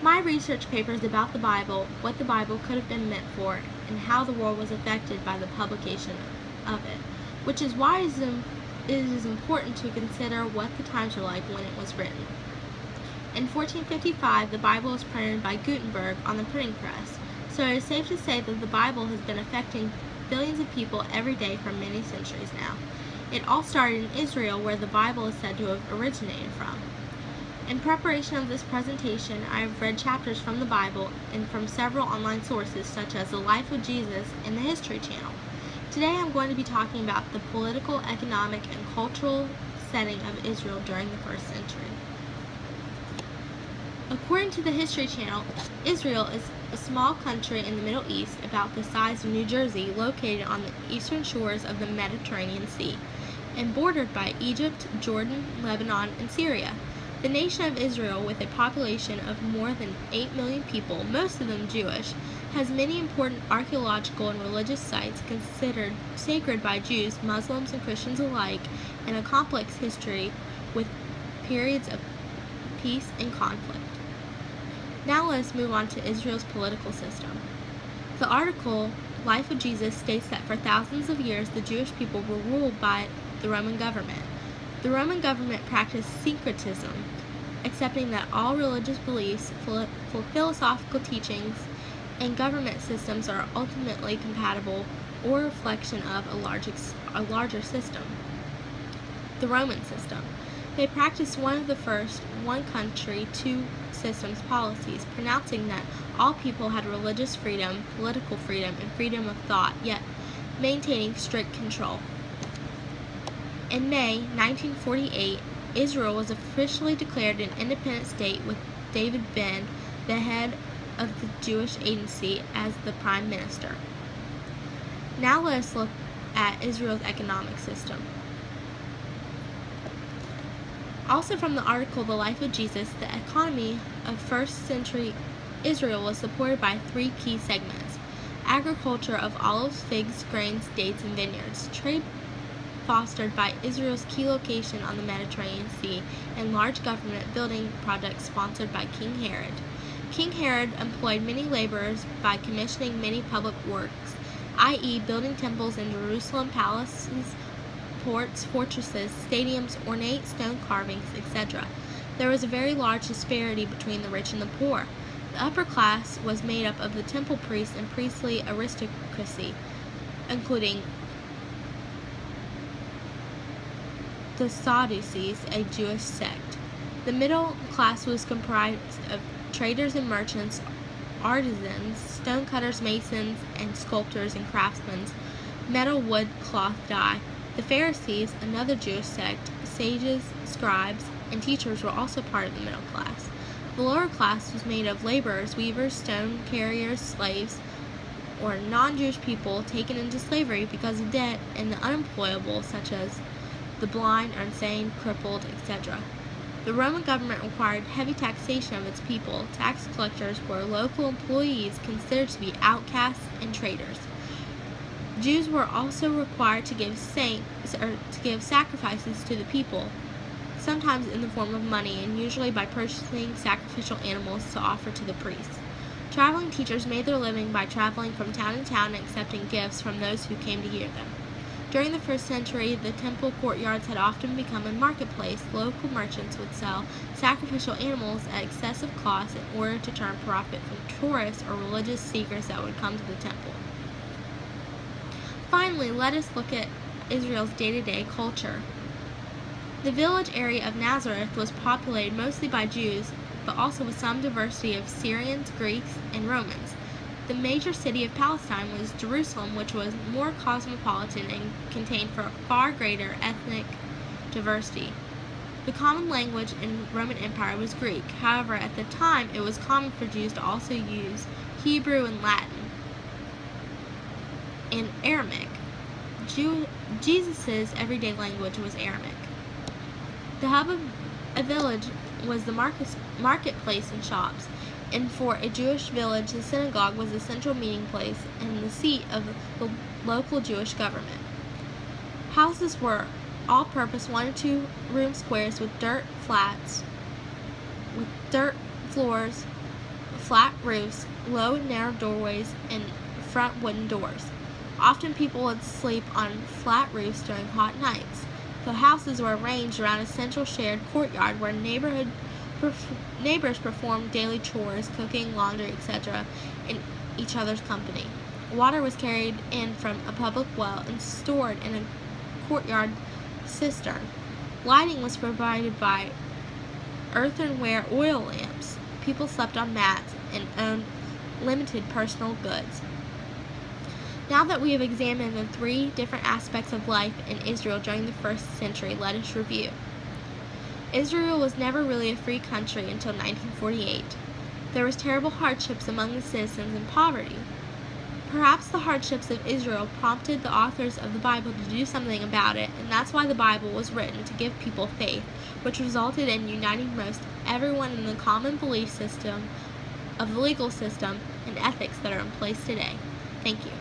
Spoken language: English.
My research paper is about the Bible, what the Bible could have been meant for, and how the world was affected by the publication of it, which is why it is important to consider what the times were like when it was written. In 1455, the Bible was printed by Gutenberg on the printing press, so it is safe to say that the Bible has been affecting billions of people every day for many centuries now. It all started in Israel, where the Bible is said to have originated from. In preparation of this presentation, I have read chapters from the Bible and from several online sources such as The Life of Jesus and the History Channel. Today I'm going to be talking about the political, economic, and cultural setting of Israel during the first century. According to the History Channel, Israel is a small country in the Middle East about the size of New Jersey, located on the eastern shores of the Mediterranean Sea, and bordered by Egypt, Jordan, Lebanon, and Syria. The nation of Israel, with a population of more than 8 million people, most of them Jewish, has many important archaeological and religious sites considered sacred by Jews, Muslims, and Christians alike, and a complex history with periods of peace and conflict. Now let us move on to Israel's political system. The article, Life of Jesus, states that for thousands of years the Jewish people were ruled by the Roman government. The Roman government practiced syncretism, accepting that all religious beliefs, philosophical teachings, and government systems are ultimately compatible or a reflection of a larger system, the Roman system. They practiced one of the first one country, two systems policies, pronouncing that all people had religious freedom, political freedom, and freedom of thought, yet maintaining strict control. In May 1948, Israel was officially declared an independent state with David Ben, the head of the Jewish Agency, as the prime minister. Now let us look at Israel's economic system. Also from the article The Life of Jesus, the economy of first century Israel was supported by three key segments: agriculture of olives, figs, grains, dates, and vineyards, trade fostered by Israel's key location on the Mediterranean Sea, and large government building projects sponsored by King Herod. King Herod employed many laborers by commissioning many public works, i.e. building temples in Jerusalem, palaces, ports, fortresses, stadiums, ornate stone carvings, etc. There was a very large disparity between the rich and the poor. The upper class was made up of the temple priests and priestly aristocracy, including the Sadducees, a Jewish sect. The middle class was comprised of traders and merchants, artisans, stonecutters, masons, and sculptors and craftsmen, metal, wood, cloth, dye. The Pharisees, another Jewish sect, sages, scribes, and teachers were also part of the middle class. The lower class was made of laborers, weavers, stone carriers, slaves, or non-Jewish people taken into slavery because of debt, and the unemployable, such as the blind, insane, crippled, etc. The Roman government required heavy taxation of its people. Tax collectors were local employees considered to be outcasts and traitors. Jews were also required to give sacrifices to the people, sometimes in the form of money, and usually by purchasing sacrificial animals to offer to the priests. Traveling teachers made their living by traveling from town to town and accepting gifts from those who came to hear them. During the first century, the temple courtyards had often become a marketplace. Local merchants would sell sacrificial animals at excessive cost in order to turn profit from tourists or religious seekers that would come to the temple. Finally, let us look at Israel's day-to-day culture. The village area of Nazareth was populated mostly by Jews, but also with some diversity of Syrians, Greeks, and Romans. The major city of Palestine was Jerusalem, which was more cosmopolitan and contained far greater ethnic diversity. The common language in the Roman Empire was Greek. However, at the time, it was common for Jews to also use Hebrew and Latin and Aramaic. Jesus' everyday language was Aramaic. The hub of a village was the marketplace and shops, and for a Jewish village, the synagogue was the central meeting place and the seat of the local Jewish government. Houses were all-purpose 1 to 2 room squares with dirt flats, with dirt floors, flat roofs, low and narrow doorways, and front wooden doors. Often people would sleep on flat roofs during hot nights. The houses were arranged around a central shared courtyard where neighbors performed daily chores, cooking, laundry, etc., in each other's company. Water was carried in from a public well and stored in a courtyard cistern. Lighting was provided by earthenware oil lamps. People slept on mats and owned limited personal goods. Now that we have examined the three different aspects of life in Israel during the first century, let us review. Israel was never really a free country until 1948. There was terrible hardships among the citizens and poverty. Perhaps the hardships of Israel prompted the authors of the Bible to do something about it, and that's why the Bible was written to give people faith, which resulted in uniting most everyone in the common belief system of the legal system and ethics that are in place today. Thank you.